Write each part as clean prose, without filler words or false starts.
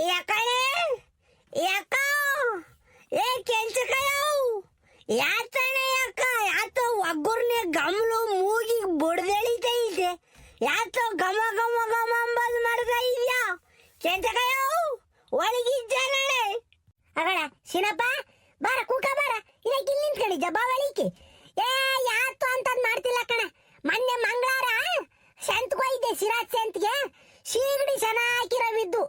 ಯಾಕಣೆ ಯಾಕ ಏ ಕೆಂಚಕಯೋ ಯಾತಣೆ ಯಾಕ ಯಾತ ಒಗ್ಗರ್ನೆ ಗಮಲು ಮೂಗಿ ಬುಡ್ದೆಳಿತಾ ಇದೆ ಯಾತ ಗಮ ಗಮ ಗಮ ಅಂಬದ್ ಮಾಡ್ತಾ ಇದೆಯಾ ಕೆಂಚಕಯೋ ಒಳಗಿದ್ದಾನೆ ಅಗಳ ಸಿನಪ್ಪ ಬಾರ ಕೂಕ ಬಾರ ಇದಕ್ಕೆ ಇಲ್ಲಿ ನಿಂತ್ಕೊಂಡಿದ್ದ ಬಾ ಒಳಿಕೆ ಏ ಯಾತು ಅಂತದ್ ಮಾಡ್ತಿಲ್ಲ ಕಣ ಮೊನ್ನೆ ಮಂಗಳವಾರ ಸೆಂತ್ಗೆ ಹೋಗಿದ್ದೆ ಸಿರಾಜ್ ಸೆಂತ್ಗೆ ಶೀಗಡಿ ಚೆನ್ನಾಗಿರವಿದ್ದು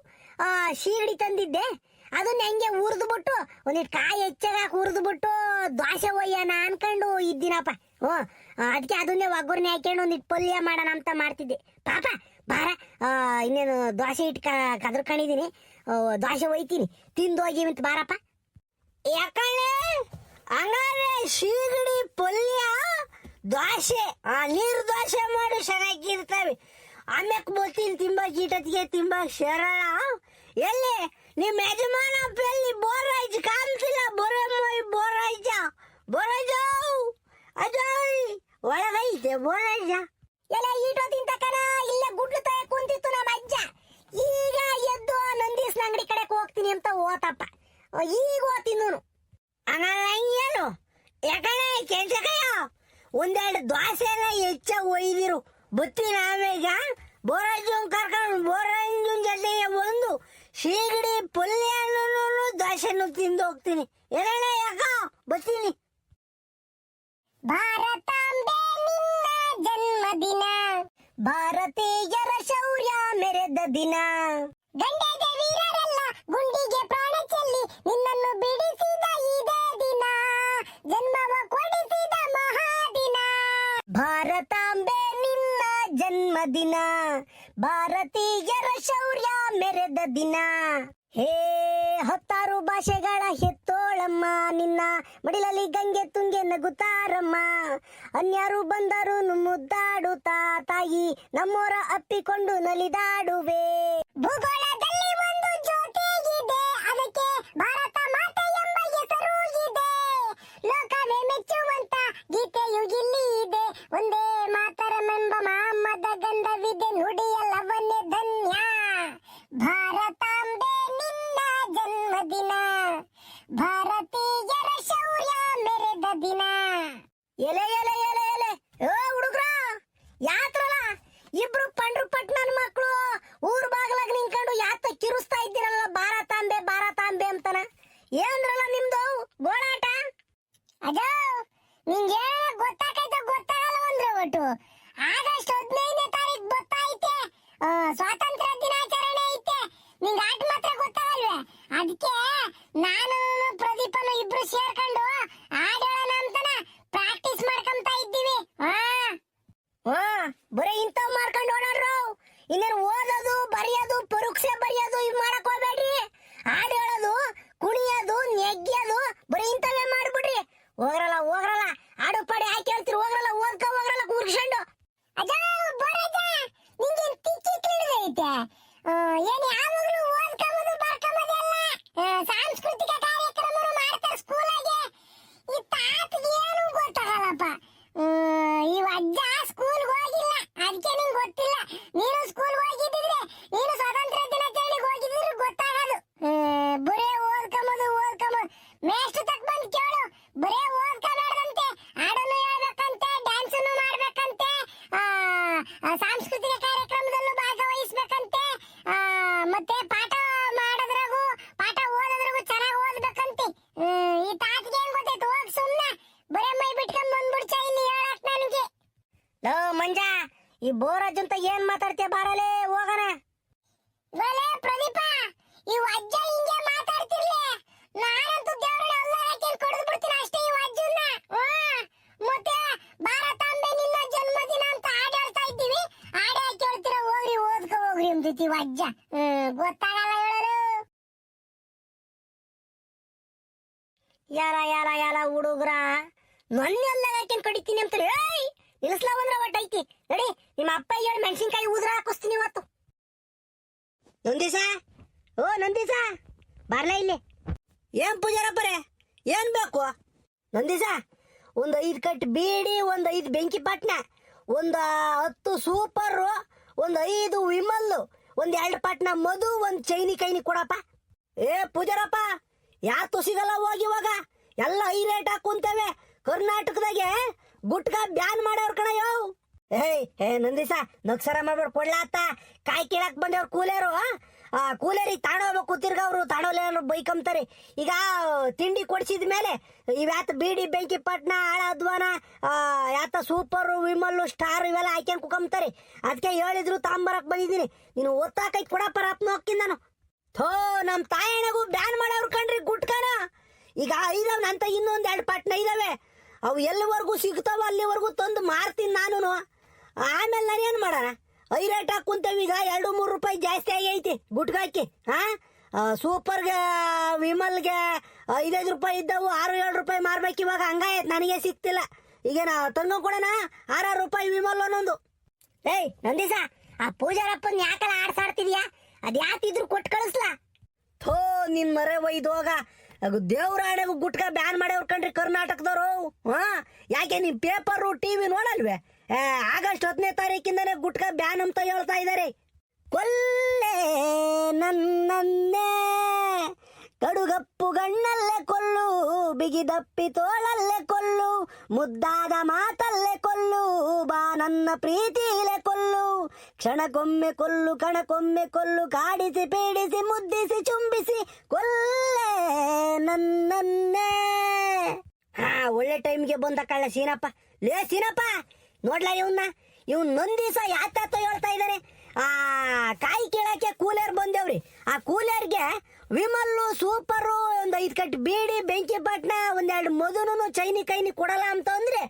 ಶೀಗಡಿ ತಂದಿದ್ದೆ ಅದನ್ನ ಹೆಂಗೆ ಹುರಿದ್ಬಿಟ್ಟು ಒಂದಿಟ್ಟು ಕಾಯಿ ಹೆಚ್ಚಾಗಿ ಹುರಿದ್ಬಿಟ್ಟು ದೋಸೆ ಒಯ್ಯೋಣ ಅನ್ಕೊಂಡು ಇದ್ದೀನಪ್ಪ ಅದಕ್ಕೆ ಅದನ್ನೇ ಒಗ್ಗರಣೆ ಹಾಕೊಂಡು ಒಂದಿಟ್ಟು ಪಲ್ಯ ಮಾಡೋಣ ಅಂತ ಮಾಡ್ತಿದ್ದೆ ಪಾಪ ಬಾರ ಇನ್ನೇನು ದೋಸೆ ಇಟ್ಟು ಕದ್ರಕೊಂಡಿದ್ದೀನಿ ದೋಸೆ ಒಯ್ತೀನಿ ತಿಂದು ಹೋಗಿ ಅಂತ ಬಾರಪ್ಪ ಯಾಕಂದ್ರೆ ಹಂಗಾರೆ ಶೀಗಡಿ ಪಲ್ಯ ದೋಸೆ ನೀರು ದೋಸೆ ಮಾಡಿ ಚೆನ್ನಾಗಿರ್ತವೆ ಆಮ್ಯಾಕ್ ಬೋತೀನಿ ತಿಂಬ ಗೀಟತಿಗೆ ತಿಂಬ ಶರಣ ಎಲ್ಲಿ ನಿಮ್ಮ ಯಜಮಾನ ಎಲ್ಲಿ ಬೋರಾಯ್ತು ಕಾಣ್ತಿಲ್ಲ ಬೋರಾಯ್ತ ಅಜಯ್ ಒಳಗೈತೆ ಬೋರಾಯ್ತ ಎಲ್ಲ ಈಟೋತಿನ ತಕನ ಇಲ್ಲೇ ಗುಡ್ಲು ತಯ ಕುಂತಿತ್ತು ನಮ್ಮ ಅಜ್ಜ ಈಗ ಎದ್ದು ನಂದೀಸ್ನ ಅಂಗಡಿ ಕಡೆಗೆ ಹೋಗ್ತೀನಿ ಅಂತ ಓತಪ್ಪ ಈಗ ಓದ್ತಿದ್ದನು ಹಂಗೇನು ಯಾಕಂದ್ರೆ ಕೆಲ್ಸಕಯ್ಯ ಒಂದೆರಡು ದೋಸೆನ ಹೆಚ್ಚ ಒಯ್ದಿರು ಬತ್ತೀನಿ ಆಮೇಗ ಬೋರಾಜನ್ ಕರ್ಕೊಂಡು ಬೋರಾಜನ್ ಜೊತೆಗೆ ಒಂದು ಶೀಗಡಿ ಪಲ್ಯನೂ ದೋಸೆನೂ ತಿಂದು ಹೋಗ್ತೀನಿ ಏನೇಳ ಯಾಕ ಬತ್ತೀನಿ ಭಾರತಾಂಬೆ ನಿನ್ನ ಜನ್ಮದಿನ ಭಾರತೀಯರ ಶೌರ್ಯ ಮೆರೆದ ದಿನ ಗಂಡದ ವೀರರೆಲ್ಲ ಗುಂಡಿಗೆ ಪ್ರಾಣ ಚೆಲ್ಲಿ ನಿನ್ನನ್ನು ಬಿಡಿಸಿದ ಇದೇ ದಿನ ಜನ್ಮವ ಕೊಡಿಸಿದ ಮಹಾದಿನ ಭಾರತಾಂಬೆ ನಿನ್ನ ಜನ್ಮದಿನ ಭಾರತೀಯರ ಶೌರ್ಯ ಮೆರೆದ ದಿನ ಹೇ ಹತ್ತಾರು ಭಾಷೆಗಳ ಹೆತ್ತೋಳಮ್ಮ ನಿನ್ನ ಮಡಿಲಲ್ಲಿ ಗಂಗೆ ತುಂಗೆ ನಗುತ್ತಾರಮ್ಮ ಅನ್ಯಾರು ಬಂದರು ಮುದ್ದಾಡುತ್ತಾ ತಾಯಿ ನಮ್ಮೋರ ಅಪ್ಪಿಕೊಂಡು ನಲಿದಾಡುವೆ ಭೂಗೋಳದಲ್ಲಿ ಒಂದು ಜ್ಯೋತಿ ಇದೆ ಅದಕ್ಕೆ ಭಾರತ ಮಾತೆ ಎಂಬ ಹೆಸರು ಇದೆ ಲೋಕವೇ ಮೆಚ್ಚುವಂತ ಗೀತೆಯು ಇಲ್ಲಿ ಇದೆ ಒಂದೇ ಮಾತರಮೆಂಬ ಮಹಮ್ಮದ ಗಂಧವಿದೆ ನುಡಿಯಲ್ಲವನ್ನೇ ಧನ್ಯ ಭಾರತಾಂಬೆ ನಿನ್ನ ಜನ್ಮದಿನ ಭಾರತೀಯರ ಶೌರ್ಯ ಮೆರೆದ ದಿನ ಎಲೆ ಎಲೆ ಎಲೆ ಎಲೆ ಓ ಹುಡುಗ್ರ ಯಾತ್ರಲ್ಲ ಇಬ್ರು ಪಂಡ್ರು ಪಟ್ನನ್ ಮಕ್ಕಳು ಊರ್ ಬಾಗ್ಲಾಗ ನಿಂತ್ಕೊಂಡು ಯಾತ ಕಿರುಸ್ತಾ ಇದ್ದೀರಲ್ಲ ಭಾರತಾಂಬೆ ಅಂತಾನ ಏನ್ರಲ್ಲ ನಿಮ್ದು ಗೋಳಾಟ ಅದು ನಿಂಗೆ ಗೊತ್ತಾಗಲ್ಲ ಅಂದ್ರೆ ಒಟ್ಟು ಆಗಸ್ಟ್ 15ನೇ ತಾರೀಕು ಗೊತ್ತಾಯ್ತೆ ಸ್ವಾತಂತ್ರ್ಯ ದಿನಾಚರಣೆ ಐತೆ ನಿಂಗೆ ಆಟ ಮಾತ್ರ ಗೊತ್ತಾಗಲ್ವೇ ಅದಕ್ಕೆ ನಾನು ಪ್ರದೀಪನು ಇಬ್ರು ಸೇರ್ಕೊಂಡು ಆಡೋಣ ಅಂತಾನ ಪ್ರಾಕ್ಟೀಸ್ ಮಾಡ್ಕೊಂತ ಇದ್ದೀವಿ ಬರೀ ಇಂಥವ್ ಮಾಡ್ಕೊಂಡು ಓಡಾಡ್ರು ಇನ್ನೇನು ಓದೋದು ಬರೆಯೋದು ಪರೀಕ್ಷೆ ಬರೆಯೋದು ಇವ್ ಮಾಡಕ್ ಹೋಗ್ಬೇಡ್ರಿ ಹಾಡು ಹೇಳೋದು ಕುಣಿಯೋದು ನೆಗ್ಯೋದು ಬರೀ ಇಂಥವೇ ಮಾಡ್ಬಿಡ್ರಿ ಹೋಗ್ರಲ್ಲ ಆಡು ಪಾಡಿ ಹಾಕಿ ಹೇಳ್ತೀರಿ ಹೋಗ್ರಲ್ಲ ಹೋಗ್ರಲ್ಲ ಕೂರ್ಕೊಂಡು ನಿಂಗೆ ತಿಕ್ಕಿಳಿದೈತೆ ಏನು ಯಾವಾಗಲೂ ಓದ್ಕೊಂಬುದು ಬರ್ಕೊಂಬುದೆಲ್ಲ ಸಾಂಸ್ಕೃತಿಕ ಕಾರ್ಯಕ್ರಮ ಮಾಡ್ತಾರೆ ಸ್ಕೂಲಾಗೆ ಈ ತಾತಗೆ ಏನು ಗೊತ್ತಾಗಲ್ಲಪ್ಪ ಇವ ಅಜ್ಜ ಸ್ಕೂಲ್ಗೆ ಹೋಗಿಲ್ಲ ಅದಕ್ಕೆ ನಿಂಗೆ ಗೊತ್ತಿಲ್ಲ ನೀನು ಸ್ಕೂಲ್ಗೆ ಹೋಗಿದ್ದಿದ್ರೆ ನೀನು ಸ್ವಾತಂತ್ರ್ಯ ದಿನಾಚರಣೆಗೆ ಹೋಗಿದ್ರೆ ಗೊತ್ತಾಗೋದು ಬರೇ ಓದ್ಕೊಂಬುದು ಮೇಷ್ಟು ತಕ್ಕ ಬಂದು ಕೇಳು ಬರೇ ಓದ್ಕೋಬೇಡದಂತೆ ಹಾಡನ್ನು ಹೇಳ್ಬೇಕಂತೆ ಡ್ಯಾನ್ಸನ್ನು ಮಾಡ್ಬೇಕಂತೆ ಸಾಂಸ್ಕೃತಿಕ ಕಾರ್ಯಕ್ರಮದಲ್ಲೂ ಭಾಗವಹಿಸ್ಬೇಕಂತೆ ಮತ್ತೆ ಪಾಠ ಓದೋದ್ರಾಗೂ ಚೆನ್ನಾಗಿ ಓದ್ಬೇಕಂತೆ ಈ ತಾತಿಗೆ ಏನ್ ಗೊತ್ತಾಯ್ತು ಹೋಗ್ ಸುಮ್ನೆ ಬರೇ ಮೈ ಬಿಟ್ಕೊಂಡ್ ಬಂದ್ಬಿಡ್ಚ ಇಲ್ಲಿ ಹೇಳಕ್ ನನಗೆ ಮಂಜ ಈ ಬೋರಾಜ್ ಅಂತ ಏನ್ ಮಾತಾಡ್ತೀಯ ಬಾರಲೇ ಹೋಗೋಣ ಪ್ರದೀಪ ಈ ಅಜ್ಜ ಹಿಂಗೆ ಮಾತಾಡ್ತಿರ್ಲಿ ನಾನಂತೂ ದೇವ್ರನ್ನ ಅಲ್ಲಾರಕ್ಕೆ ಕೊಡದು ಬಿಡ್ತೀನಿ ಅಷ್ಟೇ ಈ ಅಜ್ಜನ್ನ ಮತ್ತೆ ಭಾರತಾಂಬೆ ನಿನ್ನ ಜನ್ಮದಿನ ಅಂತ ಹಾಡು ಹೇಳ್ತಾ ಇದ್ದೀವಿ ಹಾಡು ಹಾಕಿ ಹೇಳ್ತೀರ ಹೋಗ್ರಿ ಓದ್ಕೊ ಹೋಗ್ರಿ ಅಂತೀವಿ ಅಜ್ಜ ಗೊತ್ತಾಗಲ್ಲ ಹೇಳಲು ಯಾರ ಹುಡುಗ್ರ ನನ್ನೆಲ್ಲ ಹಾಕಿ ಕಡಿತೀನಿ ಅಂತ ಏಯ್ ನಿಲ್ಸ್ಲಾ ಬಂದ್ರ ಒಟ್ಟ ಐತಿ ನಡಿ ನಿಮ್ಮ ಅಪ್ಪ ಹೇಳಿ ಮೆಣಸಿನ್ಕಾಯಿ ಉದ್ರ ಹಾಕಿಸ್ತೀನಿ ಇವತ್ತು ನಂದೀಸ ಬರ್ಲ ಇಲ್ಲಿ ಏನ್ ಪೂಜಾರಪ್ಪರೇ ಏನ್ ಬೇಕು ನಂದೀಸ ಒಂದು 5 ಕಟ್ ಬೀಡಿ ಒಂದು 5 ಬೆಂಕಿ ಪಟ್ನ ಒಂದು 10 ಸೂಪರ್ ಒಂದು 5 ವಿಮಲ್ ಒಂದ್ 2 ಪಾಟ್ನ ಮಧು, ಒಂದ್ ಚೈನಿ ಕೈನಿ ಕೊಡಪ್ಪ. ಏ ಪೂಜಾರಪ್ಪ, ಯಾತು ಸಿಗಲ್ಲ ಹೋಗಿ ಇವಾಗ, ಎಲ್ಲ ಹೈ ರೇಟ್ ಹಾಕುಂತವೆ. ಕರ್ನಾಟಕದಾಗೆ ಗುಟ್ಕಾ ಬ್ಯಾನ್ ಮಾಡ್ಯಾವ್ರ ಕಣಯ್ಯೋ. ಏ ನಂದಿಸ ನಕ್ಸರ ಮಾಡ್ಬೇಡ, ಕೊಡ್ಲಾತ ಕಾಯಿ ಕೀಳಕ್ ಬಂದವ್ರ ಕೂಲಿಯರು. ಕೂಲಿಯರಿಗೆ ತಾಣೋಗ್ಬೇಕು, ತಿರ್ಗ ಅವರು ತಾಣೋಲ್ಲ ಬೈಕಂತಾರೆ. ಈಗ ತಿಂಡಿ ಕೊಡ್ಸಿದ ಮೇಲೆ ಇವ್ಯಾತ ಬೀಡಿ, ಬೆಂಕಿ ಪಟ್ನ, ಆಳ ಅಧ್ವಾನ, ಯಾತ ಸೂಪರ್, ವಿಮಲ್, ಸ್ಟಾರ್ ಇವೆಲ್ಲ ಹಾಕ್ಯಂಡ್ ಕುಕಂತಾರೆ. ಅದಕ್ಕೆ ಹೇಳಿದ್ರು ತಾಂಬರಕ್ ಬಂದಿದ್ದೀನಿ. ನೀನು ಒತ್ತಾಕೈತ್ ಕೊಡಪ್ಪ ರಪ್ನ ಹೋಗ್ತೀನಿ ನಾನು. ಥೋ, ನಮ್ ತಾಯಣಗೂ ಬ್ಯಾನ್ ಮಾಡವ್ರು ಕಣ್ರಿ ಗುಟ್ಕಾನ. ಈಗ ಇದಾವ್ ನಂತ ಇನ್ನೊಂದ್ 2 ಪಾಟ್ನ ಇದಾವೆ. ಅವು ಎಲ್ಲಿವರೆಗೂ ಸಿಗ್ತಾವ ಅಲ್ಲಿವರೆಗೂ ತಂದು ಮಾರ್ತೀನಿ ನಾನು. ಆಮೇಲೆ ನಾನೇನ್ ಮಾಡೋಣ? ಹೈ ರೇಟ್ ಹಾಕುಂತೇವೆ. ಈಗ 2-3 ರೂಪಾಯಿ ಜಾಸ್ತಿ ಆಗೈತಿ ಗುಟ್ಕಾಕಿ. ಸೂಪರ್ಗೆ, ವಿಮಲ್ಗೆ 5-5 ರೂಪಾಯಿ ಇದ್ದವು 6-7 ರೂಪಾಯಿ ಮಾರ್ಬೇಕು. ಇವಾಗ ಹಂಗಾಯ್ತು, ನನಗೆ ಸಿಗ್ತಿಲ್ಲ. ಈಗ ನಾ ತಂಗ ಕೊಡೋಣ 6 ರೂಪಾಯಿ ವಿಮಲ್ ಒಂದೊಂದು. ಏಯ್ ನಂದಿಸ, ಆ ಪೂಜಾರಪ್ಪನ್ ಯಾಕಲ್ಲ ಆಡ್ಸಾಡ್ತಿದ್ಯಾ? ಅದ್ ಯಾತಿದ್ರು ಕೊಟ್ಟು ಕಳಿಸ್ಲಾ? ಥೋ, ನಿನ್ ಮರೆ ಒಯ್ದೋಗ. ದೇವ್ರಾಣೆಗೂ ಗುಟ್ಕಾ ಬ್ಯಾನ್ ಮಾಡ್ಯವ್ರ ಕಣ್ರಿ ಕರ್ನಾಟಕದವರು. ಯಾಕೆ ನಿಮ್ ಪೇಪರು ಟಿವಿ ನೋಡಲ್ವೇ? ಆಗಸ್ಟ್ 10ನೇ ತಾರೀಕಿಂದನೇ ಗುಟ್ಕಾ ಬ್ಯಾನ್ ಅಂತ ಹೇಳ್ತಾ ಇದ್ದಾರೆ. ಕೊಲ್ಲೆ ನನ್ನನ್ನೇ ಕಡುಗಪ್ಪು ಗಣ್ಣಲ್ಲೇ ಕೊಲ್ಲು, ಬಿಗಿದಪ್ಪಿ ತೋಳಲ್ಲೇ ಕೊಲ್ಲು, ಮುದ್ದಾದ ಮಾತಲ್ಲೇ ಕೊಲ್ಲು, ಬಾ ನನ್ನ ಪ್ರೀತಿಲೇ ಕೊಲ್ಲು, ಕ್ಷಣಕ್ಕೊಮ್ಮೆ ಕೊಲ್ಲು, ಕಣಕ್ಕೊಮ್ಮೆ ಕೊಲ್ಲು, ಕಾಡಿಸಿ ಪೀಡಿಸಿ ಮುದ್ದಿಸಿ ಚುಂಬಿಸಿ ಕೊಲ್ಲೆ ನನ್ನನ್ನೇ. ಒಳ್ಳೆ ಟೈಮ್ಗೆ ಬಂದ ಕಳ್ಳ ಸೀನಪ್ಪ. ಲೇ ಸೀನಪ್ಪ, ನೋಡ್ಲಾ ಇವ್ನ ನೊಂದಿಸ ಯಾತ ಹೇಳ್ತಾ ಇದ್ದಾರೆ. ಕಾಯಿ ಕೀಳಕ್ಕೆ ಕೂಲಿಯರ್ ಬಂದೇವ್ರಿ. ಆ ಕೂಲಿಯರ್ಗೆ ವಿಮಲ್ಲು, ಸೂಪರು, ಒಂದ್ 5 ಕಟ್ ಬೀಡಿ, ಬೆಂಕಿ ಪಟ್ನ, 1-2 ಮಧುನು, ಚೈನಿ ಕೈನಿ ಕೊಡಲ್ಲ ಅಂತ ಅಂದ್ರೆ,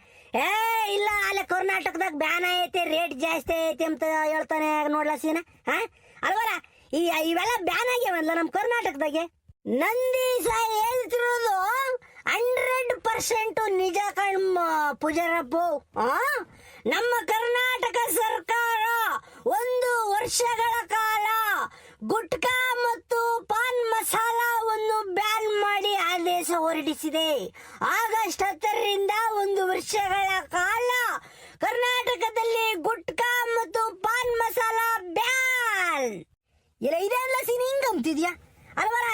ಇಲ್ಲ ಅಲ್ಲೇ ಕರ್ನಾಟಕದಾಗ ಬ್ಯಾನ್ ಐತೆ, ರೇಟ್ ಜಾಸ್ತಿ ಐತೆ ಅಂತ ಹೇಳ್ತಾನೆ. ನೋಡ್ಲಾ ಸೀನ, ಅಲ್ವಲ್ಲ? ಇವೆಲ್ಲ ಬ್ಯಾನ್ ಆಗ್ಯಾವಲ್ಲ ನಮ್ ಕರ್ನಾಟಕದಾಗೆ. ನಂದೀಸ ಹೇಳ್ತಿರೋದು 100% ನಿಜ ಕಣ್ಮ ಪೂಜಾರಪ್ಪ. ನಮ್ಮ ಕರ್ನಾಟಕ ಸರ್ಕಾರ 1 ವರ್ಷಗಳ ಕಾಲ ಗುಟ್ಕಾ ಮತ್ತು ಪಾನ್ ಮಸಾಲವನ್ನು ಬ್ಯಾನ್ ಮಾಡಿ ಆದೇಶ ಹೊರಡಿಸಿದೆ. ಆಗಸ್ಟ್ 10ರಿಂದ 1 ವರ್ಷಗಳ ಕಾಲ ಕರ್ನಾಟಕದಲ್ಲಿ ಗುಟ್ಕಾ ಮತ್ತು ಪಾನ್ ಮಸಾಲ ಬ್ಯಾನ್. ಇಲ್ಲ ಇದೆಲ್ಲ ಸೀನ್ ಹಿಂಗಂತಿದ್ಯಾ ಅಲ್ವರ?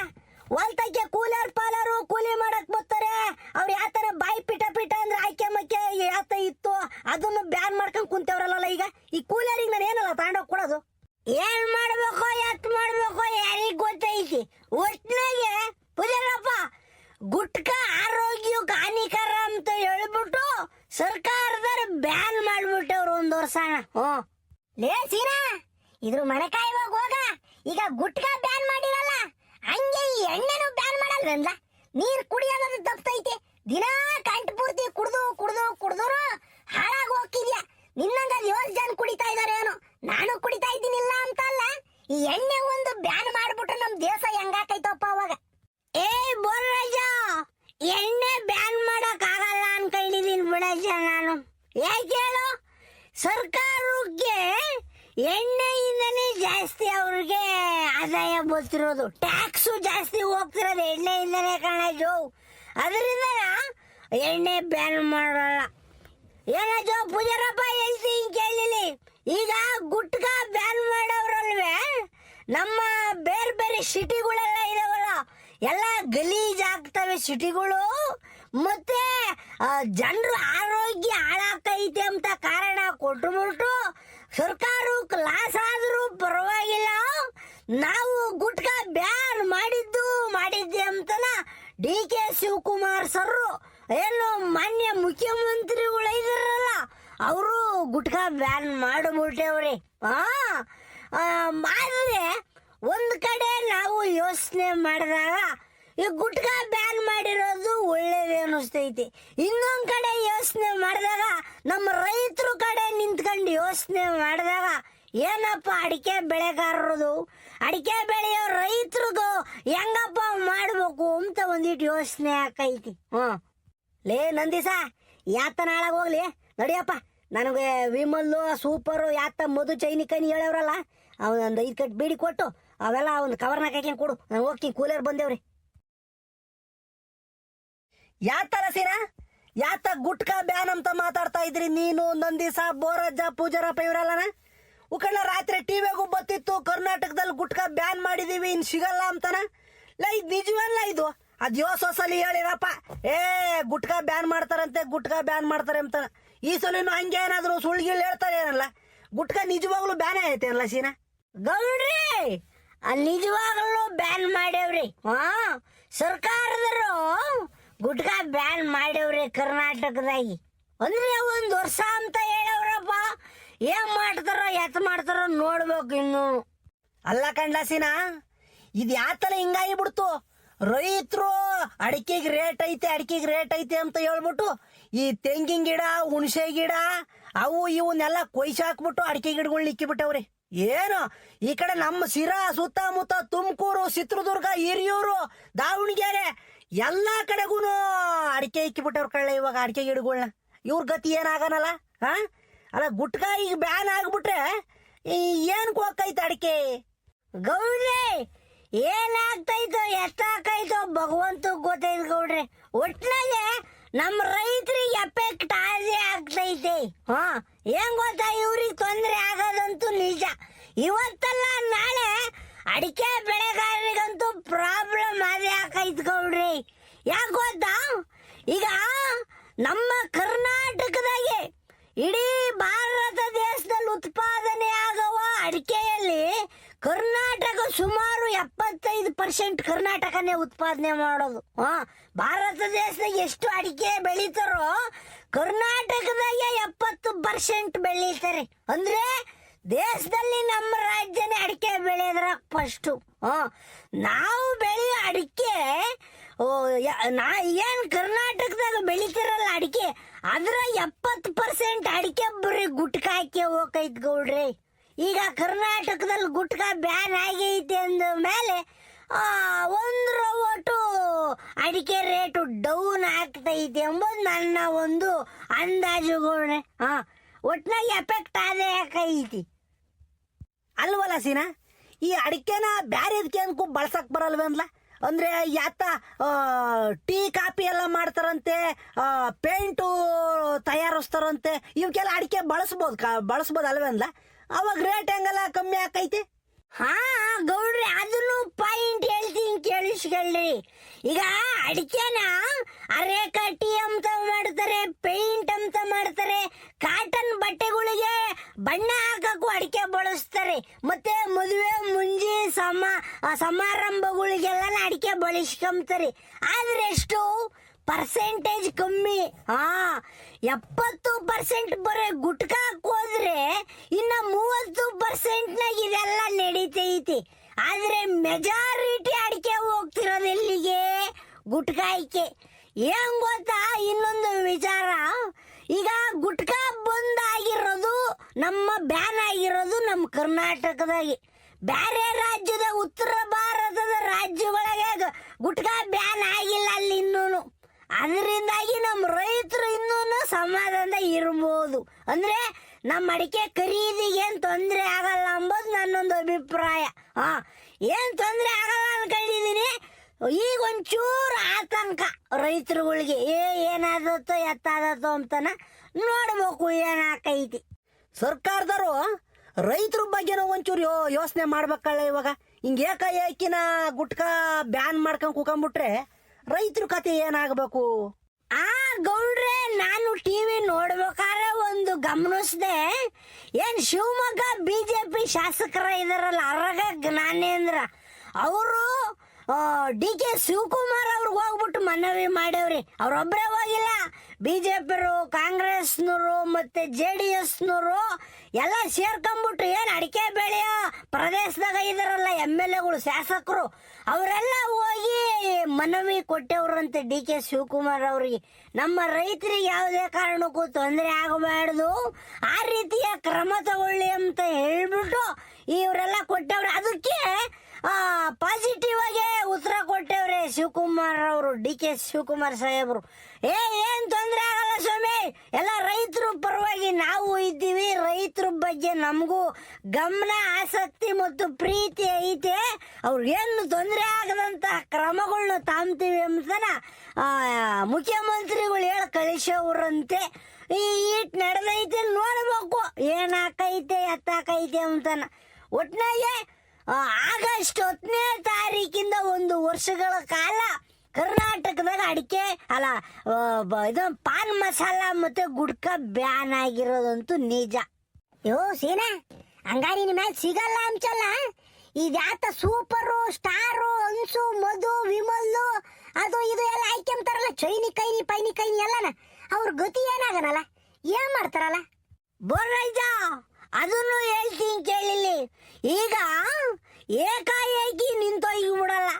ಹೊಲ್ತಕ್ಕೆ ಕೂಲರ್ ಪಾಲರು ಕೂಲಿ ಮಾಡಕ್ ಬರ್ತಾರೆ. ಅವ್ರು ಯಾತರ ಬಾಯಿ ಪಿಟ ಪಿಟ ಅಂದ್ರೆ ಆಯ್ಕೆ ಮಕ್ಕೆ ಯಾತ ಇತ್ತು ಅದನ್ನು ಬ್ಯಾನ್ ಮಾಡ್ಕೊಂಡ್ ಕುಂತವ್ರಲ್ಲ. ಈಗ ಈ ಕೂಲರಿಗೆ ನಾನು ಏನಲ್ಲ ತಗೊಂಡೋಗ್ ಕೊಡೋದು? ಏನ್ ಮಾಡ್ಬೇಕೋ ಎತ್ ಮಾಡ್ಬೇಕೋ ಯಾರಿಗ್ ಗೊತ್ತೈತಿ. ಒಟ್ನಾಗೆ ಪೂಜಾರಪ್ಪ, ಗುಟ್ಕಾ ಆರೋಗ್ಯಕ್ಕೆ ಹಾನಿಕರ ಅಂತ ಹೇಳ್ಬಿಟ್ಟು ಸರ್ಕಾರದವ್ರು ಬ್ಯಾನ್ ಮಾಡ್ಬಿಟ್ಟವ್ರು 1 ವರ್ಷ. ಲೇ ಸೀನಾ, ಇದ್ರ ಮನೆ ಕಾಯುವಾಗ ಹೋಗ. ಈಗ ಗುಟ್ಕಾ ಬ್ಯಾನ್ ಮಾಡಿರಲ್ಲ, ಹಂಗೆ ಈ ಎಣ್ಣೆನು ಬ್ಯಾನ್ ಮಾಡಲ್ವಲ್ಲ? ನೀರ್ ಕುಡಿಯೋದು ತಪ್ಪೈತೆ. ದಿನಾ ಕಂಠ ಪೂರ್ತಿ ಕುಡ್ದು ಹಾಳಾಗಿ ಹೋಗಿದ್ಯಾ. ನಿನ್ನಂಗ 7 ಜನ ಕುಡಿತಾ ಇದಾರೆ ಏನೋ, ನಾನು ಕುಡಿತಾ ಇದ್ದೀನಿಲ್ಲ ಅಂತ ಅಲ್ಲ. ಈ ಎಣ್ಣೆ ಒಂದು ಬ್ಯಾನ್ ಮಾಡ್ಬಿಟ್ರೆ ನಮ್ ದೇಶ ಹೆಂಗಾಕೈತಪ್ಪ ಅವಾಗ. ಬೋರ್ರಾಜ, ಎಣ್ಣೆ ಬ್ಯಾನ್ ಮಾಡಕ್ ಆಗಲ್ಲ ಅನ್ಕೊಂಡಿದೀನಿ ಬಿಡಜ ನಾನು. ಯಾಕೆ ಹೇಳು? ಸರ್ಕಾರಕ್ಕೆ ಎಣ್ಣೆಯಿಂದನೇ ಜಾಸ್ತಿ ಅವ್ರಿಗೆ ಆದಾಯ ಬರ್ತಿರೋದು, ಟ್ಯಾಕ್ಸು ಜಾಸ್ತಿ ಹೋಗ್ತಿರೋದು ಎಣ್ಣೆಯಿಂದನೇ ಕಣಜು. ಅದರಿಂದ ಎಣ್ಣೆ ಬ್ಯಾನ್ ಮಾಡಲ್ಲ. ಏನಜೋ ಪೂಜಾರಪ್ಪ ಹೇಳ್ತೀನಿ ಕೇಳಿಲಿ. ಈಗ ಗುಟ್ಕಾ ಬ್ಯಾನ್ ಮಾಡವ್ರಲ್ವೇ, ನಮ್ಮ ಬೇರೆ ಬೇರೆ ಸಿಟಿಗಳೆಲ್ಲ ಇದಾವಲ್ಲ, ಎಲ್ಲ ಗಲೀಜ್ ಆಗ್ತವೆ ಸಿಟಿಗಳು. ಮತ್ತೆ ಜನರು ಆರೋಗ್ಯ ಹಾಳಾಗ್ತೈತೆ ಅಂತ ಕಾರಣ ಕೊಟ್ಬಿಟ್ಟು ಸರ್ಕಾರಕ್ಕೆ ಲಾಸ್ ಆದ್ರೂ ಪರವಾಗಿಲ್ಲ, ನಾವು ಗುಟ್ಕಾ ಬ್ಯಾನ್ ಮಾಡಿದ್ದೆ ಅಂತನ DK ಶಿವಕುಮಾರ್ ಸರ್ ಏನು ಮಾನ್ಯ ಮುಖ್ಯಮಂತ್ರಿಗಳು ಇದಾರಲ್ಲ, ಅವರು ಗುಟ್ಕಾ ಬ್ಯಾನ್ ಮಾಡಿಬಿಟ್ಟೇವ್ರಿ. ಆದ್ರೆ ಒಂದ್ ಕಡೆ ನಾವು ಯೋಚನೆ ಮಾಡಿದಾಗ ಈ ಗುಟ್ಕಾ ಬ್ಯಾನ್ ಮಾಡಿರೋದು ಒಳ್ಳೇದೇ ಅನಿಸ್ತೈತಿ. ಇನ್ನೊಂದ್ ಕಡೆ ಯೋಚನೆ ಮಾಡಿದಾಗ ನಮ್ಮ ರೈತರ ಕಡೆ ನಿಂತ್ಕೊಂಡು ಯೋಚನೆ ಮಾಡಿದಾಗ ಏನಪ್ಪ ಅಡಿಕೆ ಬೆಳೆಗಾರರದು, ಅಡಿಕೆ ಬೆಳೆಯೋ ರೈತರದು ಹೆಂಗಪ್ಪ ಮಾಡ್ಬೇಕು ಅಂತ ಒಂದಿಟ್ಟು ಯೋಚನೆ ಆಕೈತಿ. ಲೇ ನಂದಿಸ, ಯಾತ ನಾಳಾಗ ಹೋಗ್ಲಿ ನಡಿಯಪ್ಪ. ನನಗೆ ವಿಮಲ್ಲು, ಸೂಪರು, ಯಾತ ಮಧು, ಚೈನಿ ಕೈನಿ ಹೇಳವ್ರಲ್ಲ, ಅವನೊಂದು 5 ಕಟ್ ಬೀಡಿ ಕೊಟ್ಟು ಅವೆಲ್ಲ ಒಂದು ಕವರ್ನಾಗ ಹಾಕ್ಯಂಡ್ ಕೊಡು. ನಾನು ಹೋಗ್ತೀನಿ, ಕೂಲರ್ ಬಂದೇವ್ರಿ. ಯಾತರ ಸೀನಾ, ಯಾತ ಗುಟ್ಕಾ ಬ್ಯಾನ್ ಅಂತ ಮಾತಾಡ್ತಾ ಇದ್ರಿ ನೀನು, ನಂದಿಸ, ಬೋರಜ್ಜ, ಪೂಜಾರಪ್ಪ ಇವರೆಲ್ಲನ? ಉಕಣ್ಣ ರಾತ್ರಿ ಟಿವಿಯಾಗೂ ಬತ್ತಿತ್ತು ಕರ್ನಾಟಕದಲ್ಲಿ ಗುಟ್ಕಾ ಬ್ಯಾನ್ ಮಾಡಿದೀವಿ ಇನ್ ಸಿಗಲ್ಲ ಅಂತಾನ. ಇದು ನಿಜವಲ್ಲ ಇದು? ಅದ್ ಸಲ ಹೇಳಿರಪ್ಪ, ಗುಟ್ಕಾ ಬ್ಯಾನ್ ಮಾಡ್ತಾರೆ ಅಂತಾನ. ಈ ಸಲಿನೂ ಹಂಗೆ ಏನಾದ್ರು ಸುಳ್ಗಿಲ್ ಹೇಳ್ತಾರೆ ಏನಲ್ಲ. ಗುಟ್ಕಾ ನಿಜವಾಗ್ಲೂ ಬ್ಯಾನ್ ಐತೆ ಅಲ್ಲ ಸೀನಾ? ಗೌಡ್ರಿ ನಿಜವಾಗ್ಲೂ ಬ್ಯಾನ್ ಮಾಡ್ಯವ್ರಿ. ಸರ್ಕಾರದರು ಗುಟ್ಕಾ ಬ್ಯಾನ್ ಮಾಡ್ಯವ್ರಿ ಕರ್ನಾಟಕದಾಗಿ. ಅಂದ್ರೆ 1 ವರ್ಷ ಅಂತ ಹೇಳವ್ರಪ್ಪ. ಏನ್ ಮಾಡ್ತಾರೋ ಎತ್ ಮಾಡ್ತಾರೋ ನೋಡ್ಬೇಕು ಇನ್ನು. ಅಲ್ಲ ಕಂಡ್ಲಾಸಿನ, ಇದು ಯಾತಲ ಹಿಂಗಾಗಿ ಬಿಡ್ತು. ರೈತರು ಅಡಿಕೆಗೆ ರೇಟ್ ಐತೆ ಅಂತ ಹೇಳ್ಬಿಟ್ಟು ಈ ತೆಂಗಿನ ಗಿಡ ಹುಣಸೆ ಗಿಡ ಅವು ಇವನ್ನೆಲ್ಲ ಕೊಯ್ಸಾಕ್ಬಿಟ್ಟು ಅಡಿಕೆ ಗಿಡಗಳನ್ನ ಇಕ್ಕಿಬಿಟ್ಟವ್ರಿ. ಏನು ಈ ಕಡೆ ನಮ್ಮ ಸಿರಾ ಸುತ್ತಮುತ್ತ ತುಮಕೂರು, ಚಿತ್ರದುರ್ಗ, ಹಿರಿಯೂರು, ದಾವಣಗೆರೆ ಎಲ್ಲಾ ಕಡೆಗೂ ಅಡಿಕೆ ಇಕ್ಕಿಬಿಟ್ಟವ್ರ ಕಳ್ಳ ಇವಾಗ ಅಡಿಕೆ ಗಿಡಗಳನ್ನ. ಇವ್ರ ಗತಿ ಏನಾಗನಲ್ಲ. ಅಲ್ಲ ಗುಟ್ಕಾ ಈಗ ಬ್ಯಾನ್ ಆಗ್ಬಿಟ್ರೆ ಏನ್ ಹೋಗೈತೆ ಅಡಿಕೆ? ಗೌಡ್ರೆ ಏನಾಗ್ತೈತೋ ಎಷ್ಟಾಕೈತೋ ಭಗವಂತ ಗೊತ್ತೈತೆ ಗೌಡ್ರೆ. ಒಟ್ನಾಗೆ ನಮ್ಮ ರೈತರಿಗೆ ಎಫೆಕ್ಟ್ ಆದೇ ಆಗ್ತೈತೆ. ಏನ್ ಗೊತ್ತಾ, ಇವ್ರಿಗೆ ತೊಂದರೆ ಆಗೋದಂತೂ ನಿಜ. ಇವತ್ತಲ್ಲ ನಾಳೆ ಅಡಿಕೆ ಬೆಳೆಗಾರರಿಗಂತೂ ಪ್ರಾಬ್ಲಮ್ ಆದೇ ಆಕೈತ್ ಗೌಡ್ರಿ. ಯಾಕೆ ಗೊತ್ತಾ, ಈಗ ನಮ್ಮ ಕರ್ನಾಟಕದಾಗೆ ಇಡೀ ಭಾರತ ದೇಶದಲ್ಲಿ ಉತ್ಪಾದನೆ ಆಗುವ ಅಡಿಕೆಯಲ್ಲಿ ಕರ್ನಾಟಕ ಸುಮಾರು 75% ಕರ್ನಾಟಕನೇ ಉತ್ಪಾದನೆ ಮಾಡೋದು. ಭಾರತ ದೇಶದಾಗ ಎಷ್ಟು ಅಡಿಕೆ ಬೆಳೀತಾರೋ ಕರ್ನಾಟಕದಾಗೆ 70% ಬೆಳೀತಾರೆ. ಅಂದ್ರೆ ದೇಶದಲ್ಲಿ ನಮ್ಮ ರಾಜ್ಯನೇ ಅಡಿಕೆ ಬೆಳೆಯೋದ್ರ ಫಸ್ಟು. ನಾವು ಬೆಳೆಯೋ ಅಡಿಕೆ ಏನ್ ಕರ್ನಾಟಕದಾಗ ಬೆಳಿತಾರಲ್ಲ ಅಡಿಕೆ, ಅದ್ರ 70% ಅಡಿಕೆ ಬರೀ ಗುಟ್ಕಾ ಹಾಕಿ ಹೋಗೈತ್ ಗೌಡ್ರಿ. ಈಗ ಕರ್ನಾಟಕದಲ್ಲಿ ಗುಟ್ಕಾ ಬ್ಯಾನ್ ಆಗೈತೆ ಅಂದ ಮೇಲೆ ಒಂದ್ರ ಒಟ್ಟು ಅಡಿಕೆ ರೇಟು ಡೌನ್ ಆಗ್ತೈತೆ ಎಂಬುದು ನನ್ನ ಒಂದು ಅಂದಾಜು ಗೌಡ್ರೆ. ಒಟ್ನಾಗ ಎಫೆಕ್ಟ್ ಆದೇ ಆಕೈತಿ ಅಲ್ವಲ್ಲ ಸೀನಾ? ಈ ಅಡಿಕೆನ ಬ್ಯಾರೆದಕ್ಕೆ ಅನ್ಕೊ ಬಳಸಕ್ ಬರಲ್ವನ್ಲ? ಅಂದ್ರೆ ಯಾತ ಟೀ ಕಾಫಿ ಎಲ್ಲ ಮಾಡ್ತಾರಂತೆ, ಪೇಂಟು ತಯಾರಿಸ್ತಾರಂತೆ, ಇವಕ್ಕೆಲ್ಲ ಅಡಿಕೆ ಬಳಸ್ಬೋದು ಅಲ್ವೇನ್ಲ? ಅವಾಗ ರೇಟ್ ಹೆಂಗಲ್ಲ ಕಮ್ಮಿ ಆಕೈತಿ? ಗೌಡ್ರಿ ಅದನ್ನು ಪಾಯಿಂಟ್ ಹೇಳ್ತೀನಿ ಕೇಳಿಸ್ಕೊಳ್ಳಿ. ಈಗ ಅಡಿಕೆನ ಅರೆಕಟ್ಟಿ ಅಂತ ಮಾಡ್ತಾರೆ, ಪೇಂಟ್ ಅಂತ ಮಾಡ್ತಾರೆ, ಕಾಟನ್ ಬಟ್ಟೆಗಳಿಗೆ ಬಣ್ಣ ಹಾಕಕ್ಕೂ ಅಡಿಕೆ ಬಳಸ್ತಾರೆ, ಮತ್ತೆ ಮದುವೆ ಮುಂಜಿ ಸಮಾರಂಭಗಳಿಗೆಲ್ಲ ಅಡಿಕೆ ಬಳಸ್ಕೊಂತಾರೆ. ಆದ್ರೆ ಎಷ್ಟು ಪರ್ಸೆಂಟೇಜ್ ಕಮ್ಮಿ. 70% ಬರೀ ಗುಟ್ಕಾಕ್ ಹೋದ್ರೆ ಇನ್ನ 30% ಇದೆಲ್ಲ ನಡೀತೈತಿ. ಆದ್ರೆ ಮೆಜಾರಿಟಿ ಅಡಿಕೆ ಹೋಗ್ತಿರೋದು ಎಲ್ಲಿಗೆ? ಗುಟ್ಕಾಯ್ಕೆ. ಏನ್ ಗೊತ್ತಾ, ಇನ್ನೊಂದು ವಿಚಾರ, ಈಗ ಗುಟ್ಕಾ ಬಂದಾಗಿರೋದು ಬ್ಯಾನ್ ಆಗಿರೋದು ನಮ್ಮ ಕರ್ನಾಟಕದಾಗೆ. ಬೇರೆ ರಾಜ್ಯದ ಉತ್ತರ ಭಾರತದ ರಾಜ್ಯಗಳಿಗೆ ಗುಟ್ಕಾ ಬ್ಯಾನ್ ಆಗಿಲ್ಲ ಅಲ್ಲಿ ಇನ್ನೂನು. ಅದರಿಂದಾಗಿ ನಮ್ಮ ರೈತರು ಇನ್ನೂ ಸಮಾಧಾನದ ಇರ್ಬೋದು. ಅಂದ್ರೆ ನಮ್ಮ ಅಡಿಕೆ ಖರೀದಿಗೆ ಏನ್ ತೊಂದರೆ ಆಗಲ್ಲ ಅಂಬೋದು ನನ್ನೊಂದು ಅಭಿಪ್ರಾಯ. ಏನ್ ತೊಂದರೆ ಆಗಲ್ಲ ಅನ್ಕೊಂಡಿದೀನಿ. ಈಗ ಒಂಚೂರು ಆತಂಕ ರೈತರುಗಳಿಗೆ, ಏನಾದತ್ತೋ ಎತ್ತಾದತ್ತೋ ಅಂತಾನ ನೋಡ್ಬೇಕು ಏನಾಕೈತಿ. ಸರ್ಕಾರದವರು ರೈತರ ಬಗ್ಗೆನೂ ಒಂಚೂರು ಯೋಚನೆ ಮಾಡ್ಬೇಕಲ್ಲ. ಇವಾಗ ಹಿಂಗೆ ಏಕಾಏಕಿನ ಗುಟ್ಕಾ ಬ್ಯಾನ್ ಮಾಡ್ಕೊಂಡ್ ಕೂಕೊಂಡ್ಬಿಟ್ರೆ ರೈತರ ಕತೆ ಏನಾಗಬೇಕು? ಗೌಡ್ರೆ ನಾನು ಟಿವಿ ನೋಡ್ಬೇಕಾದ್ರೆ ಒಂದು ಗಮನಿಸ್ದೆ. ಏನ್ ಶಿವಮೊಗ್ಗ ಬಿಜೆಪಿ ಶಾಸಕರ ಇದಾರಲ್ಲ ಅರಗ ಜ್ಞಾನೇಂದ್ರ ಅವರು ಡಿ.ಕೆ. ಶಿವಕುಮಾರ್ ಅವ್ರಿಗೆ ಹೋಗ್ಬಿಟ್ಟು ಮನವಿ ಮಾಡ್ಯವ್ರಿ. ಅವ್ರೊಬ್ಬರೇ ಹೋಗಿಲ್ಲ, ಬಿಜೆಪಿಯವರು, ಕಾಂಗ್ರೆಸ್ನವರು ಮತ್ತೆ JDSನವರು ಎಲ್ಲ ಸೇರ್ಕೊಂಡ್ಬಿಟ್ಟು ಏನ್ ಅಡಿಕೆ ಬೆಳೆಯೋ ಪ್ರದೇಶದಾಗ ಇದಾರಲ್ಲ MLAಗಳು, ಶಾಸಕರು, ಅವರೆಲ್ಲ ಹೋಗಿ ಮನವಿ ಕೊಟ್ಟವ್ರಂತೆ ಡಿ.ಕೆ. ಶಿವಕುಮಾರ್ ಅವ್ರಿಗೆ. ನಮ್ಮ ರೈತರಿಗೆ ಯಾವುದೇ ಕಾರಣಕ್ಕೂ ತೊಂದರೆ ಆಗಬಾರ್ದು, ಆ ರೀತಿಯ ಕ್ರಮ ತಗೊಳ್ಳಿ ಅಂತ ಹೇಳ್ಬಿಟ್ಟು ಇವರೆಲ್ಲ ಕೊಟ್ಟವ್ರೆ. ಅದಕ್ಕೆ ಪಾಸಿಟಿವ್ ಆಗಿ ಉತ್ತರ ಕೊಟ್ಟವ್ರೆ ಶಿವಕುಮಾರ್ ಅವರು, ಡಿ.ಕೆ. ಶಿವಕುಮಾರ್ ಸಾಹೇಬರು. ಏನ್ ತೊಂದರೆ ಆಗಲ್ಲ ಸ್ವಾಮಿ, ಎಲ್ಲ ರೈತರ ಪರವಾಗಿ ನಾವು ಇದ್ದೀವಿ, ರೈತರ ಬಗ್ಗೆ ನಮಗೂ ಗಮನ, ಆಸಕ್ತಿ ಮತ್ತು ಪ್ರೀತಿ ಐತೆ, ಅವ್ರಿಗೇನು ತೊಂದರೆ ಆಗದಂತಹ ಕ್ರಮಗಳನ್ನ ತಾಂತೀವಿ ಅಂತನ ಮುಖ್ಯಮಂತ್ರಿಗಳು ಹೇಳಿ ಕಳಿಸೋರಂತೆ. ಈ ಈಟ್ ನಡೆದೈತೆ ನೋಡ್ಬೇಕು ಏನಾಕೈತೆ ಎತ್ತಾಕೈತೆ ಅಂತಾನ. ಒಟ್ನಾಗೆ ಆಗಸ್ಟ್ 10ನೇ ತಾರೀಕಿಂದ 1 ವರ್ಷಗಳ ಕಾಲ ಕರ್ನಾಟಕದಾಗ ಅಡಿಕೆ ಅಲ್ಲ ಇದು ಪಾನ್ ಮಸಾಲ ಮತ್ತೆ ಗುಡ್ಕಾ ಬ್ಯಾನ್ ಆಗಿರೋದಂತೂ ನಿಜ. ಯೋ ಸೀನಾ ಹಂಗಾರಿ ನಿಮ್ಮ ಸಿಗಲ್ಲ ಅಂಚಲ್ಲ. ಇದ್ಯಾತ ಸೂಪರು ಸ್ಟಾರು ಅನ್ಸು ಮಧು ವಿಮಲ್ಲು ಅದು ಇದು ಎಲ್ಲ ಆಯ್ಕೆಂತಾರಲ್ಲ ಚೈನಿ ಕೈನಿ ಪೈನಿ ಕೈನಿ ಎಲ್ಲನ ಅವ್ರ ಗತಿ ಏನಾಗನಲ್ಲ ಏನ್ ಮಾಡ್ತಾರಲ್ಲ. ಬೋರ್ರೈಜ ಅದನ್ನು ಹೇಳ್ತೀನಿ ಕೇಳಿಲ್ಲಿ. ಈಗ ಏಕಾಏಕಿ ನಿಂತೋಗಿ ಬಿಡಲ್ಲ.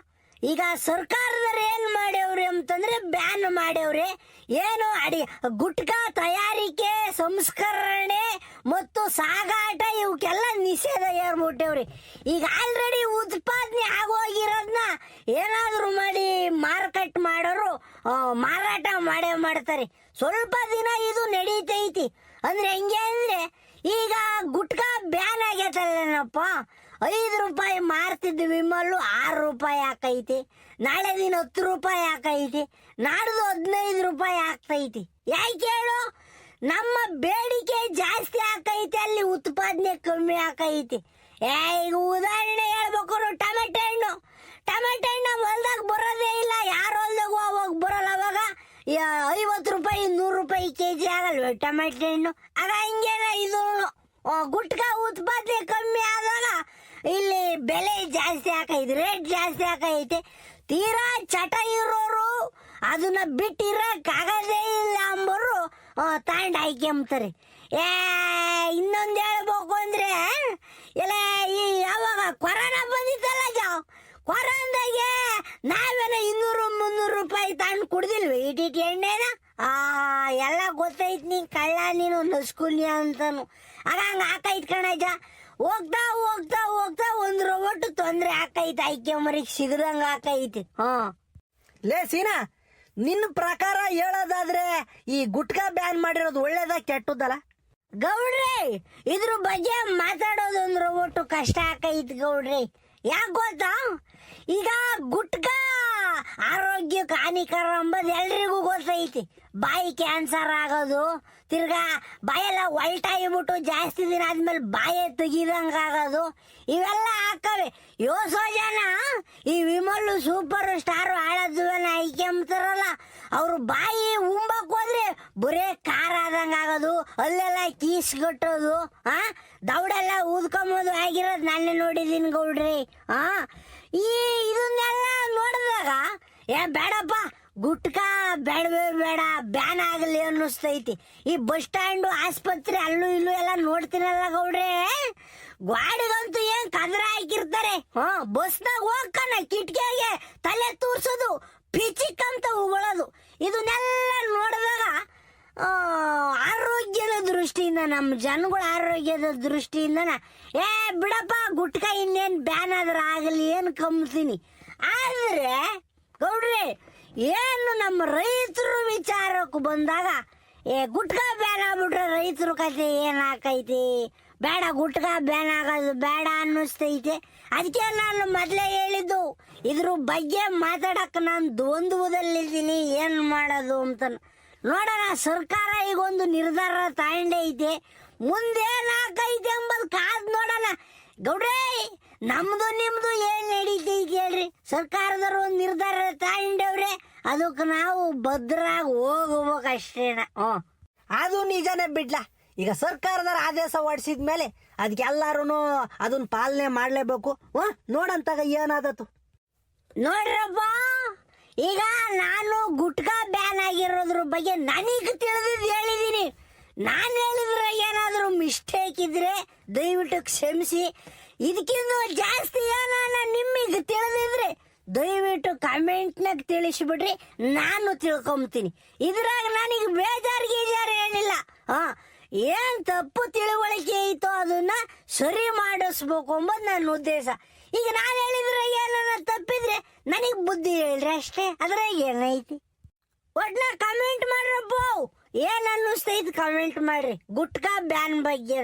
ಈಗ ಸರ್ಕಾರದವ್ರು ಏನ್ ಮಾಡ್ಯವ್ರಿ ಅಂತಂದ್ರೆ ಬ್ಯಾನ್ ಮಾಡ್ಯವ್ರೆ. ಏನು ಗುಟ್ಕಾ ತಯಾರಿಕೆ ಸಂಸ್ಕರಣೆ ಮತ್ತು ಸಾಗಾಟ ಇವಕ್ಕೆಲ್ಲ ನಿಷೇಧ ಏರ್ಬಿಟ್ಟವ್ರಿ. ಈಗ ಆಲ್ರೆಡಿ ಉತ್ಪಾದನೆ ಆಗೋಗಿರೋದನ್ನ ಏನಾದ್ರು ಮಾಡಿ ಮಾರ್ಕೆಟ್ ಮಾಡೋರು ಮಾರಾಟ ಮಾಡೇ ಮಾಡ್ತಾರೆ. ಸ್ವಲ್ಪ ದಿನ ಇದು ನಡೀತೈತಿ ಅಂದ್ರೆ ಹೆಂಗೆ ಅಂದ್ರೆ ಈಗ ಗುಟ್ಕಾ ಬ್ಯಾನ್ ಆಗೈತಲ್ಲೇನಪ್ಪ. 5 ರೂಪಾಯಿ ಮಾರ್ತಿದ್ದ ವಿಮಲ್ಲು 6 ರೂಪಾಯಿ ಹಾಕೈತಿ. ನಾಳೆ ದಿನ 10 ರೂಪಾಯಿ ಹಾಕೈತಿ. ನಾಡ್ದು 15 ರೂಪಾಯಿ ಆಗ್ತೈತಿ. ಯಾಕೆ ಹೇಳು? ನಮ್ಮ ಬೇಡಿಕೆ ಜಾಸ್ತಿ ಆಕೈತಿ, ಅಲ್ಲಿ ಉತ್ಪಾದನೆ ಕಮ್ಮಿ ಆಕೈತಿ. ಈಗ ಉದಾಹರಣೆ ಹೇಳ್ಬೇಕು, ಟೊಮೆಟೊ ಹಣ್ಣು ಹೊಲ್ದಾಗ ಬರೋದೇ ಇಲ್ಲ. ಯಾರ ಹೊಲ್ದಾಗ ಅವಾಗ ಬರಲ್ಲ. ಅವಾಗ 50 ರೂಪಾಯಿ 100 ರೂಪಾಯಿ ಕೆಜಿ ಆಗಲ್ವ ಟೊಮೆಟೊ ಹಣ್ಣು. ಆಗ ಹಂಗೇನ ಇದು ಗುಟ್ಕಾ ಉತ್ಪಾದನೆ ಕಮ್ಮಿ ಆದಾಗ ಇಲ್ಲಿ ಬೆಲೆ ಜಾಸ್ತಿ ಆಕೈತಿ, ರೇಟ್ ಜಾಸ್ತಿ ಆಕೈತಿ. ತೀರಾ ಚಟ ಇರೋರು ಅದನ್ನ ಬಿಟ್ಟಿರಕ್ಕಾಗದೇ ಇಲ್ಲ ಅಂಬರು ತಾಂಡ್ ಹಾಕ್ಯಂಬ್ತಾರೆ. ಇನ್ನೊಂದು ಹೇಳ್ಬೇಕು ಅಂದ್ರೆ ಎಲ್ಲ ಈ ಯಾವಾಗ ಕೊರೋನಾ ಬಂದಿತ್ತಲ್ಲ ಕೊರೋನಾದಾಗೆ ನಾವೇನ 200-300 ರೂಪಾಯಿ ತಂದು ಕುಡ್ದಿಲ್ವಿ ಇಟಿಟಿ ಎಣ್ಣೆನ. ಎಲ್ಲ ಗೊತ್ತೈತ್ ನೀ ಕಳ್ಳ ನೀನು ನಸ್ಕುಲ್ಯ ಅಂತಾನು. ಆಗ ಹಂಗ ಹಾಕೈತ್ ಕಣಜ. ಹೋಗ್ತಾ ಹೋಗ್ತಾ ಹೋಗ್ತಾ ಒಂದ್ರ ಒಟ್ಟು ತೊಂದ್ರೆ ಹಾಕೈತಿ. ಐಕ್ಯಮರಿಗೆ ಸಿಗದಂಗ ಹಾಕೈತಿ. ಲೇ ಸೀನಾ, ನಿನ್ನ ಪ್ರಕಾರ ಹೇಳೋದಾದ್ರೆ ಈ ಗುಟ್ಕಾ ಬ್ಯಾನ್ ಮಾಡಿರೋದು ಒಳ್ಳೇದ ಕೆಟ್ಟದಲ್ಲ? ಗೌಡ್ರಿ ಇದ್ರ ಬಗ್ಗೆ ಮಾತಾಡೋದಂದ್ರ ಒಟ್ಟು ಕಷ್ಟ ಆಕೈತಿ ಗೌಡ್ರಿ. ಯಾಕೆ ಗೊತ್ತಾ? ಈಗ ಗುಟ್ಕಾ ಆರೋಗ್ಯಕ್ಕೆ ಹಾನಿಕರ ಅಂಬದು ಎಲ್ರಿಗೂ ಗೊತ್ತೈತಿ. ಬಾಯಿ ಕ್ಯಾನ್ಸರ್ ಆಗೋದು, ತಿರ್ಗಾ ಬಾಯೆಲ್ಲ ಒಲ್ಟಾಗಿಬಿಟ್ಟು ಜಾಸ್ತಿ ದಿನ ಆದ್ಮೇಲೆ ಬಾಯೇ ತೆಗಿದಂಗ ಆಗೋದು ಇವೆಲ್ಲ ಹಾಕವೆ. ಯೋಸೋ ಜನ ಈ ವಿಮಲ್ಲು ಸೂಪರ್ ಸ್ಟಾರ್ ಆಳದ್ವನ ಐಕ್ಯಂತಾರಲ್ಲ, ಅವ್ರು ಬಾಯಿ ಉಂಬಕ್ ಹೋದ್ರೆ ಬರೇ ಖಾರ ಆದಂಗ ಆಗೋದು, ಅಲ್ಲೆಲ್ಲ ಕೀಸ್ಗಟ್ಟೋದು, ದೌಡೆಲ್ಲ ಊದ್ಕೊಂಬೋದು ಆಗಿರೋದು ನಾನೇ ನೋಡಿದೀನಿ ಗೌಡ್ರಿ. ಇದನ್ನೆಲ್ಲ ನೋಡಿದಾಗ ಬೇಡಪ್ಪ ಗುಟ್ಕಾ ಬೇಡವೇ ಬೇಡ, ಬ್ಯಾನ್ ಆಗಲಿ ಅನ್ನಿಸ್ತೈತಿ. ಈ ಬಸ್ ಸ್ಟ್ಯಾಂಡು ಆಸ್ಪತ್ರೆ ಅಲ್ಲೂ ಇಲ್ಲೂ ಎಲ್ಲ ನೋಡ್ತೀನಲ್ಲ ಗೌಡ್ರೆ, ಗಾಡಿಗಂತೂ ಏನ್ ಕದ್ರ ಹಾಕಿರ್ತಾರೆ. ಬಸ್ನಾಗ ಹೋಗ್ಕನ ಕಿಟ್ಕಿಯಾಗೆ ತಲೆ ತೂರ್ಸೋದು, ಪಿಚಿಕ್ ಅಂತ ಉಗುಳೋದು. ಇದನ್ನೆಲ್ಲ ನೋಡಿದಾಗ ಆರೋಗ್ಯದ ದೃಷ್ಟಿಯಿಂದ, ನಮ್ಮ ಜನಗಳ ಆರೋಗ್ಯದ ದೃಷ್ಟಿಯಿಂದನ ಬಿಡಪ್ಪ ಗುಟ್ಕಾ ಇನ್ನೇನ್ ಬ್ಯಾನ್ ಆದ್ರೆ ಆಗಲಿ ಏನ್ ಕಂಬ್ತೀನಿ. ಆದ್ರೆ ಗೌಡ್ರಿ ಏನು ನಮ್ಮ ರೈತರು ವಿಚಾರಕ್ಕೆ ಬಂದಾಗ ಗುಟ್ಕಾ ಬ್ಯಾನ್ ಆಗ್ಬಿಟ್ರೆ ರೈತರ ಕತೆ ಏನಾಕೈತಿ? ಬೇಡ ಗುಟ್ಕಾ ಬ್ಯಾನ್ ಆಗೋದು ಬೇಡ ಅನ್ನಿಸ್ತೈತೆ. ಅದಕ್ಕೆ ನಾನು ಮೊದಲೇ ಹೇಳಿದ್ದು ಇದ್ರ ಬಗ್ಗೆ ಮಾತಾಡಕ್ಕೆ ನಾನು ದ್ವಂದ್ವದಲ್ಲಿದ್ದೀನಿ, ಏನು ಮಾಡೋದು ಅಂತ. ನೋಡೋಣ, ಸರ್ಕಾರ ಈಗ ಒಂದು ನಿರ್ಧಾರ ತಗೊಂಡೈತೆ. ಮುಂದೇನಾಕೈತೆ ಎಂಬುದು ಕಾದ್ ನೋಡೋಣ ಗೌಡ್ರೆ. ನಮ್ದು ನಿಮ್ದು ಏನ್ ನಡೀತೈತಿ ಹೇಳ್ರಿ? ಸರ್ಕಾರದವ್ರು ಒಂದು ನಿರ್ಧಾರ ತಗೊಂಡವ್ರೆ, ಅದಕ್ಕೆ ನಾವು ಭದ್ರಾಗಿ ಹೋಗ್ಬೇಕಷ್ಟೇನ. ಅದು ನಿಜನೇ ಬಿಡ್ಲ. ಈಗ ಸರ್ಕಾರದವ್ರ ಆದೇಶ ಹೊಡಿಸಿದ್ಮೇಲೆ ಅದಕ್ಕೆ ಎಲ್ಲಾರು ಅದನ್ನ ಪಾಲನೆ ಮಾಡ್ಲೇಬೇಕು. ನೋಡಂತಾಗ ಏನಾದತ್ತು ನೋಡ್ರಪ್ಪ, ಈಗ ನಾನು ಗುಟ್ಕಾ ಬ್ಯಾನ್ ಆಗಿರೋದ್ರ ಬಗ್ಗೆ ನನಗೆ ತಿಳಿದಿದ್ದು ಹೇಳಿದೀನಿ. ನಾನು ಹೇಳಿದ್ರೆ ಏನಾದರೂ ಮಿಸ್ಟೇಕ್ ಇದ್ರೆ ದಯವಿಟ್ಟು ಕ್ಷಮಿಸಿ. ಇದಕ್ಕಿಂತ ಜಾಸ್ತಿ ಏನಾನ ನಿಮಗೆ ತಿಳಿದಿದ್ರೆ ದಯವಿಟ್ಟು ಕಮೆಂಟ್ನಾಗ ತಿಳಿಸ್ಬಿಡ್ರಿ, ನಾನು ತಿಳ್ಕೊಂತೀನಿ. ಇದ್ರಾಗ ನನಗೆ ಬೇಜಾರು ಗೀಜಾರು ಏನಿಲ್ಲ. ಏನ್ ತಪ್ಪು ತಿಳುವಳಿಕೆ ಐತೋ ಅದನ್ನ ಸರಿ ಮಾಡಿಸ್ಬೇಕು ಎಂಬುದು ನನ್ನ ಉದ್ದೇಶ. ಈಗ ನಾನು ಹೇಳಿದ್ರೆ ಏನಾನ ತಪ್ಪಿದ್ರೆ ನನಗೆ ಬುದ್ಧಿ ಹೇಳ್ರಿ ಅಷ್ಟೇ, ಅದ್ರಾಗ ಏನೈತಿ? ಒಟ್ನ ಕಮೆಂಟ್ ಮಾಡ್ರಪ್ಪ, ಏನ್ ಅನ್ನಿಸ್ತೈತಿ ಕಮೆಂಟ್ ಮಾಡ್ರಿ ಗುಟ್ಕಾ ಬ್ಯಾನ್ ಬಗ್ಗೆ.